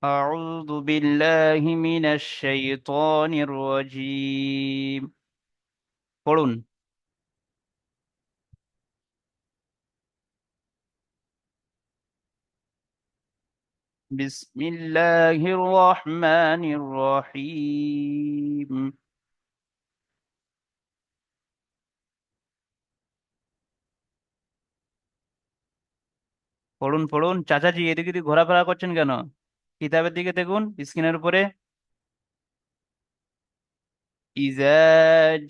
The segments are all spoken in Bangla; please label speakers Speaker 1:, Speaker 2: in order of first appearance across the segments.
Speaker 1: أعوذ بالله من الشيطان الرجيم পড়ুন। بسم الله الرحمن الرحيم পড়ুন পড়ুন চাচাজি, এদিকে এদিকে ঘোরাফেরা করছেন কেন? কিতাবের দিকে দেখুন, স্ক্রিনের উপরে। إذا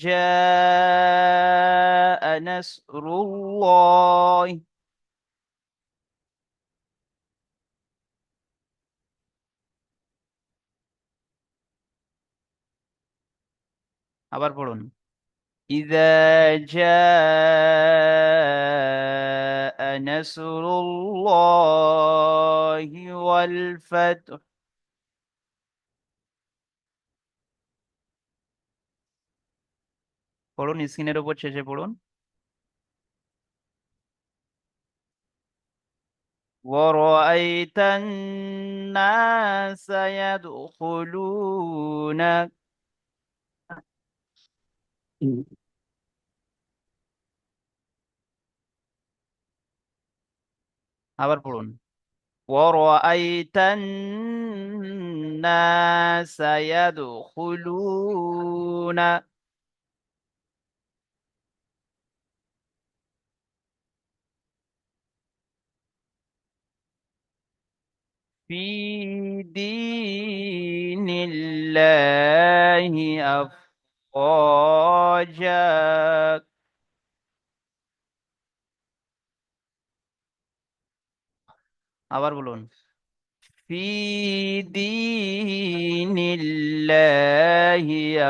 Speaker 1: جاء نصر الله। আবার পড়ুন। إذا جاء نصر الله والفتح। পড়ুন, স্ক্রিনের উপর শেষে পড়ুন। ورأيت الناس يدخلون। আবার পড়ুন। ورأيت الناس يدخلون في دين الله أفواجا। আবার বলুন। في دين الله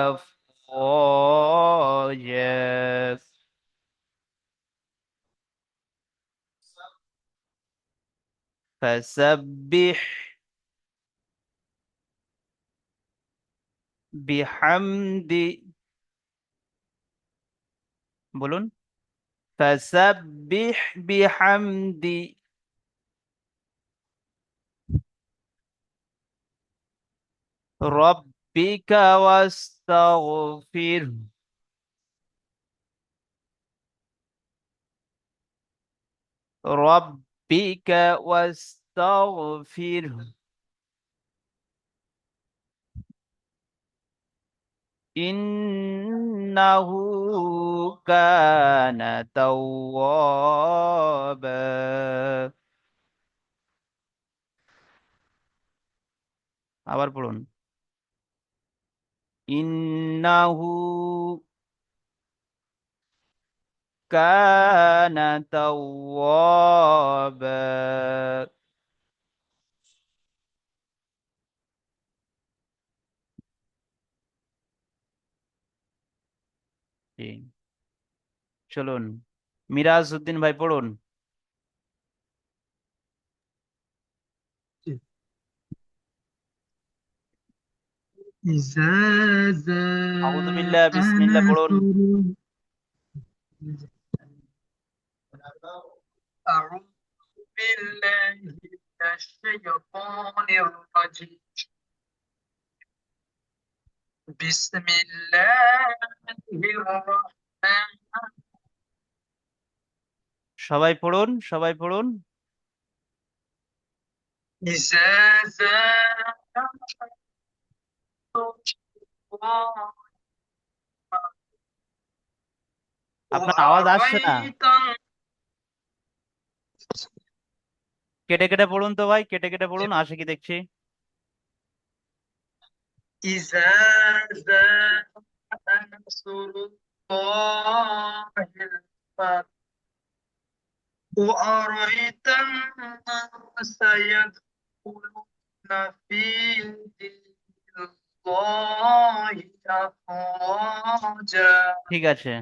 Speaker 1: أفواجا فسبح بحمد বলুন فسبح بحمد ربك واستغفره ربك واستغفره إنه كان توابا। আবার পড়ুন। إنه كان توابا। জি, চলুন। মিরাজ উদ্দিন ভাই পড়ুন।
Speaker 2: إذا
Speaker 1: আউযু
Speaker 2: جاء
Speaker 1: বিল্লাহ বিসমিল্লাহ পড়ুন।
Speaker 2: نصر. أعوذ بالله من الشيطان الرجيم. بسم الله الرحمن.
Speaker 1: সবাই পড়ুন, সবাই পড়ুন।
Speaker 2: إذا جاء نصر الله
Speaker 1: আপনার আওয়াজ আসছে না।
Speaker 2: ورأيت.
Speaker 1: কেটে কেটে পড়ুন তো ভাই, কেটে কেটে পড়ুন, আসে কি দেখছি।
Speaker 2: إذا جاء نصر الله الفتح وأرأيت الناس يدخلون في دين الله أفواجا.
Speaker 1: ঠিক আছে,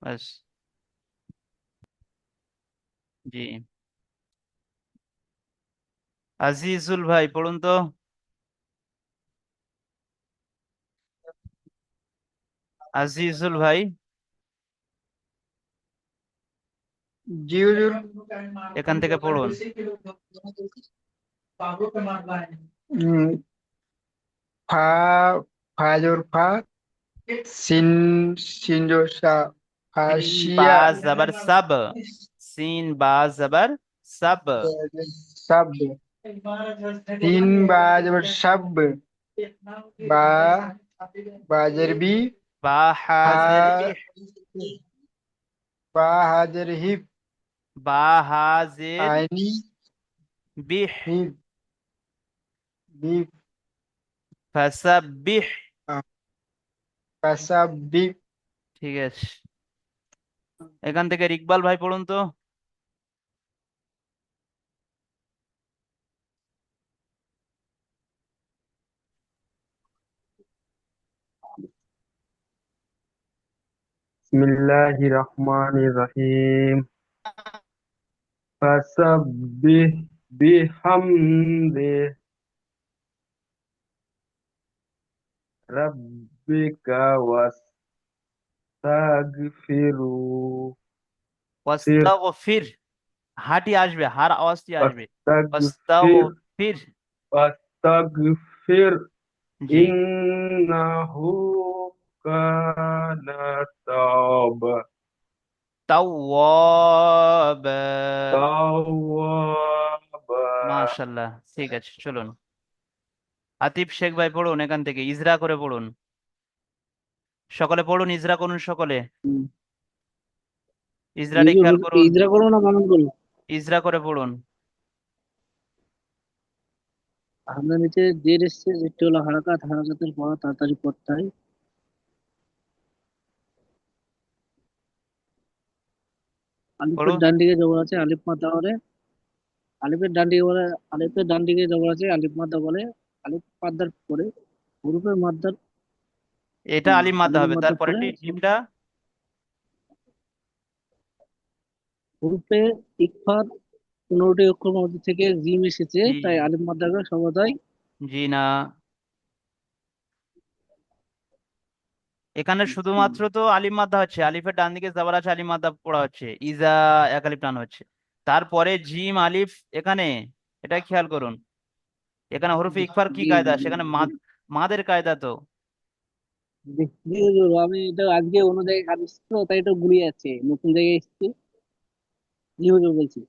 Speaker 1: বাস। জি, আজিজুল ভাই পড়ুন তো। আজিজুল ভাই,
Speaker 2: जी हुजूर।
Speaker 1: এখান থেকে পড়ুন।
Speaker 2: উম, ফা ফাজর ফা সিন সিনজোর সা
Speaker 1: সিন বা
Speaker 2: ফাশিয়া
Speaker 1: জবর সাব, সিন বা জবর সাব।
Speaker 2: সাব তিন বাজর সাব বা বাজর বি
Speaker 1: বা
Speaker 2: হা
Speaker 1: হাজের বিহ,
Speaker 2: বা হাজর হিব
Speaker 1: বা হাজের
Speaker 2: আইনি
Speaker 1: বিহ,
Speaker 2: হিব বিব
Speaker 1: ফাসাব্বিহ।
Speaker 2: কাসাব বিব।
Speaker 1: ঠিক আছে, এখান থেকে ইকবাল ভাই পড়ুন তো।
Speaker 3: বিসমিল্লাহির রহমানির রহিম। ফাসাব্বিহ বিহামদি রাব্বিকা ওয়াস্তাগফিরু ফির
Speaker 1: ওয়াস্তাগফির, হাটি আসবে, হার আওয়াজটি আসবে।
Speaker 3: ওয়াস্তাগফির
Speaker 1: ওয়াস্তাগফির।
Speaker 3: ওয়াস্তাগফির
Speaker 1: জি।
Speaker 3: ইন্নাহু কানা তাওবা
Speaker 1: তাওয়াব।
Speaker 3: তাওয়াবা।
Speaker 1: মাশাল্লাহ, ঠিক আছে চলুন। আতিফ শেখ ভাই পড়ুন এখান থেকে, ইজরা করে পড়ুন। সকলে পড়ুন, ইজরা করুন সকলে। ইজরাটি খেয়াল করুন,
Speaker 4: ইজরা করো না বানান করো?
Speaker 1: ইজরা করে পড়ুন।
Speaker 4: আমরা নিচে জের এসছে, যেটা হলো হারাকাত, হারাকাতের পর তাড়াতাড়ি পড়তে হয়। আলিফের
Speaker 1: পড়ুন।
Speaker 4: ডান দিকে জবর আছে, আলিফ মাদ্দা বলে। আলিফের ডান দিকে বলে, আলিফের ডান দিকে জবর আছে, আলিফ মাদ্দা বলে। আলিফ মাদ্দার পরে হুরুফের মাদ্দার,
Speaker 1: এটা আলিম মাদ্দা
Speaker 4: আলিফ
Speaker 1: হবে,
Speaker 4: মাদ্দার পরে
Speaker 1: তারপরেরটি জিমটা।
Speaker 4: হুরুফে ইকফার 15টি অক্ষর মধ্যে থেকে জিম এসেছে,
Speaker 1: জি।
Speaker 4: তাই আলিফ মাদ্দাকে সর্বদাই।
Speaker 1: জি না, এখানে শুধুমাত্র তো আলিম মাদ্দা হচ্ছে, আলিফের ডান দিকে যাবার আছে, আলিম মাদ্দা পড়া হচ্ছে, ইজা এক আলিফ টান হচ্ছে। তারপরে জিম আলিফ এখানে, এটা খেয়াল করুন। এখানে হরফে ইকফার কি
Speaker 4: জি জি
Speaker 1: কায়দা,
Speaker 4: জি
Speaker 1: সেখানে
Speaker 4: জি
Speaker 1: মাদের কায়দা তো।
Speaker 4: জি জি হুজুর, আমি এটা আজকে অন্য জায়গায় কাজ এসেছি তো, তাই এটা গুলিয়ে যাচ্ছে, নতুন জায়গায় এসেছি। জি হুজুর বলছি,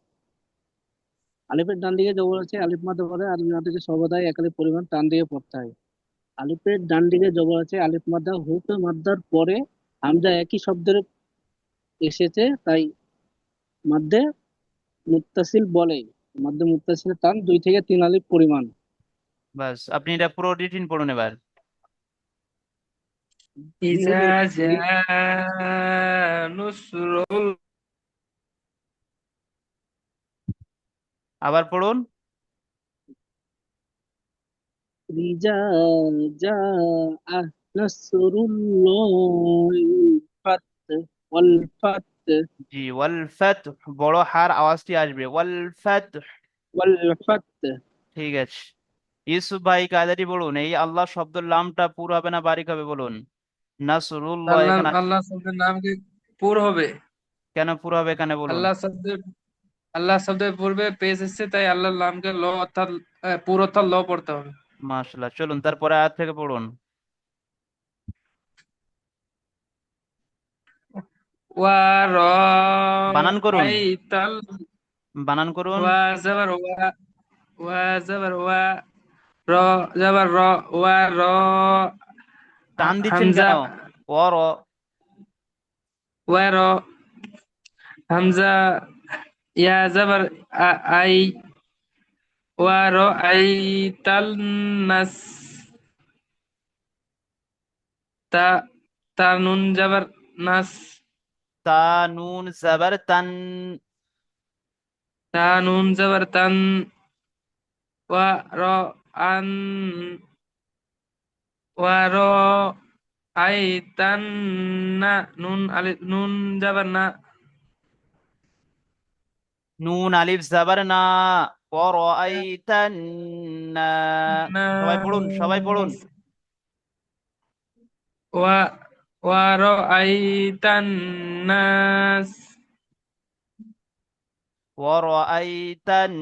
Speaker 4: আলিফের ডান দিকে জবর আছে, আলিফ মাদ্দা পরে, আলিফ মাদ্দাকে সর্বদাই এক আলিফ পরিমাণ টান দিয়ে পড়তে হয়। আলিফের ডান দিকে জবর আছে, আলিফ মাদ্দা, হুরফে মাদ্দার পরে হামজা একই শব্দের এসেছে, তাই মাদ্দে মুত্তাসিল বলে। মাদ্দে মুত্তাসিলের টান 2 থেকে 3 আলিফ পরিমাণ।
Speaker 1: বাস, আপনি এটা পুরো রিটিন পড়ুন এবার।
Speaker 4: জি
Speaker 2: ইজা
Speaker 4: হুজুর।
Speaker 2: জা নুসরুল
Speaker 1: আবার পড়ুন।
Speaker 4: রিজা জা আহ নাসরুল্লাহ ফাত ওয়াল ফাত
Speaker 1: জি, ওয়াল ফাত, বড় হার আওয়াজটি আসবে, ওয়াল ফাত।
Speaker 4: ওয়াল ফাত।
Speaker 1: ঠিক আছে, ইউসুফ ভাই কায়দাটি বলুন। এই আল্লাহ শব্দের লামটা পুরো হবে না বারিক হবে বলুন। নাসরুল্লাহ
Speaker 5: আল্লাহ
Speaker 1: এখানে
Speaker 5: আল্লাহ শব্দের নাম কি পুর হবে?
Speaker 1: কেন পুরো হবে এখানে বলুন।
Speaker 5: আল্লাহ শব্দের আল্লাহ শব্দের পূর্বে পেশ এসেছে, তাই আল্লাহর নামকে ল অর্থাৎ পুর অর্থাৎ ল পড়তে হবে।
Speaker 1: মাশাআল্লাহ, চলুন তারপরে আয়াত থেকে পড়ুন।
Speaker 5: ওয়া র
Speaker 1: বানান করুন,
Speaker 5: আইতাল।
Speaker 1: বানান করুন।
Speaker 5: ওয়া জাবার ওয়া, ওয়া জাবার ওয়া, র জাবার র, ওয়া র,
Speaker 1: টান দিচ্ছেন
Speaker 5: হামজা,
Speaker 1: কেন? ও র।
Speaker 5: ওয়া র, হামজা, ইয়া জাবার আই, ওয়া র আইতাল নাস, তা, তা নুন জাবার নাস,
Speaker 1: তা নুন জাবার তান।
Speaker 5: তা নুন জাবার তান, ওয়া র আন, ওয়া র আই তান না, নুন আলিফ নুন জাবার না,
Speaker 1: নুন আলিফ জাবার না। আইতান না। সবাই পড়ুন, সবাই পড়ুন।
Speaker 5: নাস, ওয়া ওয়া র আই তান নাস,
Speaker 1: আইতান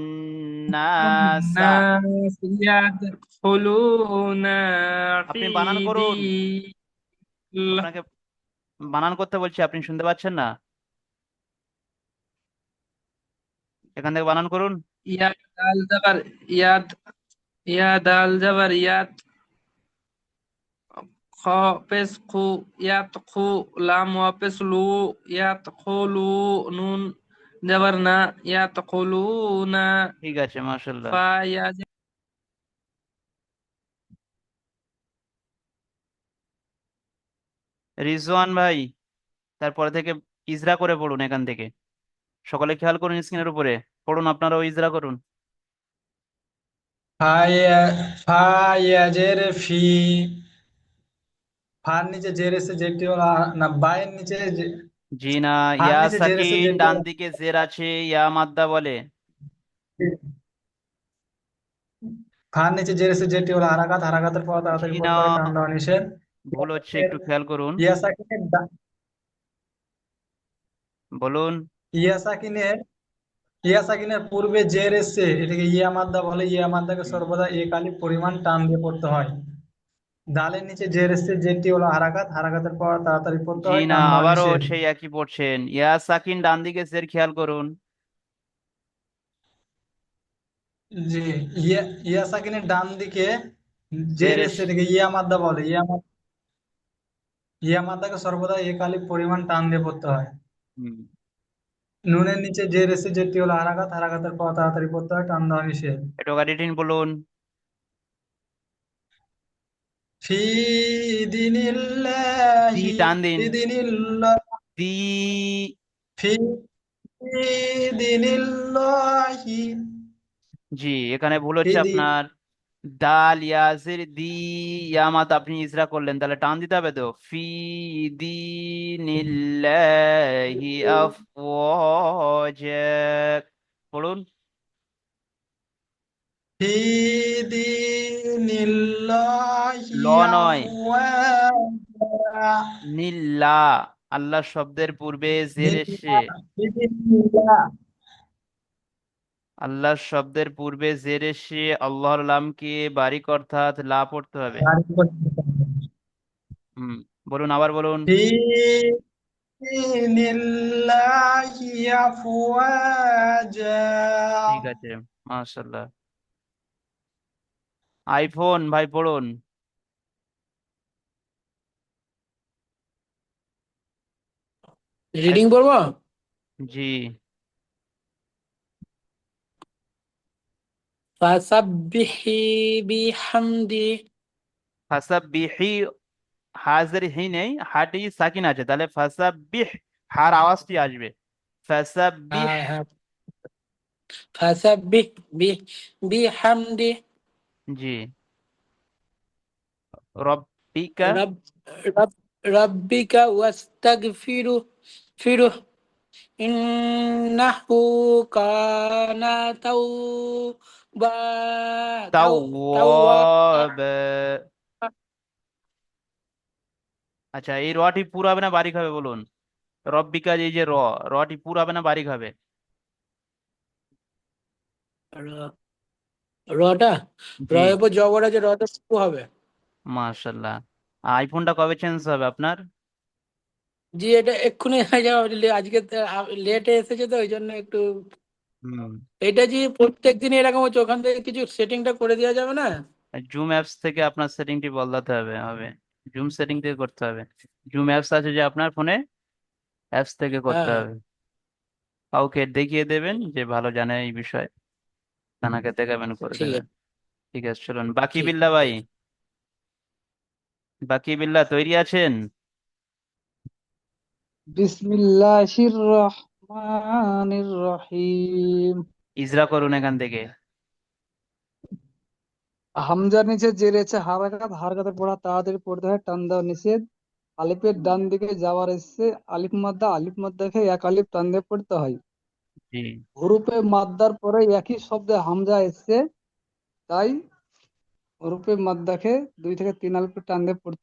Speaker 1: নাসা।
Speaker 5: الناس يدخلون في
Speaker 1: আপনি বানান করুন,
Speaker 5: دين الله
Speaker 1: আপনাকে বানান করতে বলছি, আপনি শুনতে পাচ্ছেন না? এখান থেকে বানান করুন।
Speaker 5: يا دال زبر يد يا دال زبر يد خ পেশ খু ইয়াতখু লাম ওয়াপেশ লু ইয়াতখুলু নুন জবর না ইয়াতখুলুনা
Speaker 1: ঠিক আছে, মাশাল্লাহ।
Speaker 5: ফা ইয়া
Speaker 1: রিজওয়ান ভাই, তারপরে থেকে ইজরা করে পড়ুন এখান থেকে। সকলে খেয়াল করুন স্ক্রিনের উপরে, পড়ুন আপনারাও ইজরা করুন।
Speaker 2: ফায়া ফায়াজের ফি, ফার নিচে জের এসে যেটি হলো না, বায়ের নিচে
Speaker 1: জি না,
Speaker 2: ফার
Speaker 1: ইয়া
Speaker 2: নিচে জের এসে
Speaker 1: সাকিন
Speaker 2: যেটি
Speaker 1: ডান
Speaker 2: হলো
Speaker 1: দিকে জের আছে, ইয়া মাদ্দা বলে।
Speaker 2: ফার নিচে জের এসে যেটি হলো হারাকাত, হারাকাতের পর
Speaker 1: জি
Speaker 2: তাড়াতাড়ি
Speaker 1: না,
Speaker 2: পড়তে হয়, টান দেওয়া নিষেধ।
Speaker 1: ভুল হচ্ছে, একটু খেয়াল করুন।
Speaker 2: ইয়া সাকিনের
Speaker 1: বলুন।
Speaker 2: ইয়া সাকিনের ইয়া সাকিনের পূর্বে জের এসছে, এটাকে ইয়া মাদ্দা বলে। ইয়া মাদ্দাকে
Speaker 1: হুম।
Speaker 2: সর্বদা এক আলিফ পরিমাণ টান দিয়ে পড়তে হয়। দালের নিচে জের এসছে, যেটি হলো হারাকাত, হারাকাতের পর তাড়াতাড়ি পড়তে
Speaker 1: জি
Speaker 2: হয়,
Speaker 1: না,
Speaker 2: টান দেওয়া
Speaker 1: আবারও
Speaker 2: নিষেধ।
Speaker 1: সেই একই পড়ছেন, ইয়া সাকিন ডান দিকে জের, খেয়াল করুন।
Speaker 2: জি, ইয়া ইয়া সাকিনের ডান দিকে
Speaker 1: জের
Speaker 2: জের এসছে, এটাকে ইয়া মাদ্দা বলে। ইয়া মাদ্দাকে সর্বদা এক আলিফ পরিমাণ টান দিয়ে পড়তে হয়।
Speaker 1: হুম।
Speaker 2: নুনের নিচে জের এসছে, যেটি হলো হারাকাত, হারাকাতের পর তাড়াতাড়ি পড়তে হয়, টান দেওয়া নিষেধ।
Speaker 1: একটু গাড়িটিন বলুন।
Speaker 2: ফি
Speaker 1: দি
Speaker 2: দিনিল্লাহি,
Speaker 1: টান দিন,
Speaker 2: বিদিনিল্লাহ,
Speaker 1: দি।
Speaker 2: ফি দিনিল্লাহি,
Speaker 1: জি, এখানে ভুল
Speaker 2: ফি
Speaker 1: হচ্ছে
Speaker 2: দি
Speaker 1: আপনার। দাল ইয়াজির দি, ইয়ামাত আপনি ইসরা করলেন, তাহলে টান দিতে হবে তো। ফি দীনিল্লাহি আফওয়াজা। পড়ুন।
Speaker 2: ফি দিনিল্লাহি
Speaker 1: ল নয়,
Speaker 2: আফওয়াজা,
Speaker 1: নিল্লা। আল্লাহ শব্দের পূর্বে জের এসে,
Speaker 2: বিদিনিল্লাহ।
Speaker 1: আল্লাহ শব্দের পূর্বে জের এসে আল্লাহর নামকে বারিক অর্থাৎ লা পড়তে হবে। হুম, বলুন, আবার বলুন।
Speaker 2: ফি দিনিল্লাহি আফওয়াজা।
Speaker 1: ঠিক আছে, মাশাল্লাহ। আইফোন ভাই পড়ুন।
Speaker 5: রিডিং পড়বো
Speaker 1: জি।
Speaker 5: ফাসাব্বিহি বিহামদি
Speaker 1: ফাসাব্বিহি, হাজের হি নেই, হাটি সাকিন আছে, তাহলে ফাসাব্বিহ, হার আওয়াজটি আসবে। ফাসাব্বিহ।
Speaker 5: হ্যাঁ হ্যাঁ ফাসাব্বিহ বিহামদি
Speaker 1: জি। রব্বিকা।
Speaker 5: রব রব রব্বিকা ওয়াস্তাগফিরু ফিরু ইন্নাহু কানা তাওবা তাওবা
Speaker 1: তাওয়াব। আচ্ছা, এই রটি পুরো হবে না বারিক হবে, বলুন। রব্বিকা, এই যে রটি পুরো হবে না বারিক হবে?
Speaker 5: রটা
Speaker 1: জি।
Speaker 5: রয়ের উপর জবর আছে, রটা শুরু হবে।
Speaker 1: মাশাল্লাহ। আইফোনটা কবে চেঞ্জ হবে আপনার?
Speaker 5: জি, এটা এক্ষুনি হয়ে যাবে, আজকে লেটে এসেছে তো ওই জন্য একটু।
Speaker 1: হুম।
Speaker 5: এটা যে প্রত্যেক দিন এরকম হচ্ছে, ওখান থেকে কিছু সেটিংটা করে দেওয়া যাবে না?
Speaker 1: জুম অ্যাপস থেকে আপনার সেটিংটি বদলাতে হবে। জুম সেটিং থেকে করতে হবে। জুম অ্যাপস আছে যে আপনার ফোনে, অ্যাপস থেকে করতে
Speaker 5: হ্যাঁ,
Speaker 1: হবে। কাউকে দেখিয়ে দেবেন যে ভালো জানে এই বিষয়ে, তানাকে দেখাবেন, করে
Speaker 5: ঠিক
Speaker 1: দেবেন।
Speaker 5: আছে,
Speaker 1: ঠিক আছে, চলুন। বাকি
Speaker 5: ঠিক
Speaker 1: বিল্লাহ ভাই,
Speaker 5: আছে।
Speaker 1: বাকি বিল্লাহ তৈরি আছেন?
Speaker 6: বিসমিল্লাহির রহমানির রহিম।
Speaker 1: ইজরা করুন এখান থেকে।
Speaker 6: হামজার নিচে জের আছে হারাকাত, হারাকাতের পড়া তাড়াতাড়ি পড়তে হয়, টান দেওয়া নিষেধ। আলিফের ডান দিকে যাওয়ার এসছে আলিফ মাদ্দা, আলিফ মাদ্দাকে এক আলিফ টান দিয়ে পড়তে হয়।
Speaker 1: জি।
Speaker 6: হরুপে মাদ্দার পরে একই শব্দে হামজা এসছে, তাই হরুপে মাদ্দাকে 2 থেকে 3 আলিফ টান দিয়ে পড়তে হয়।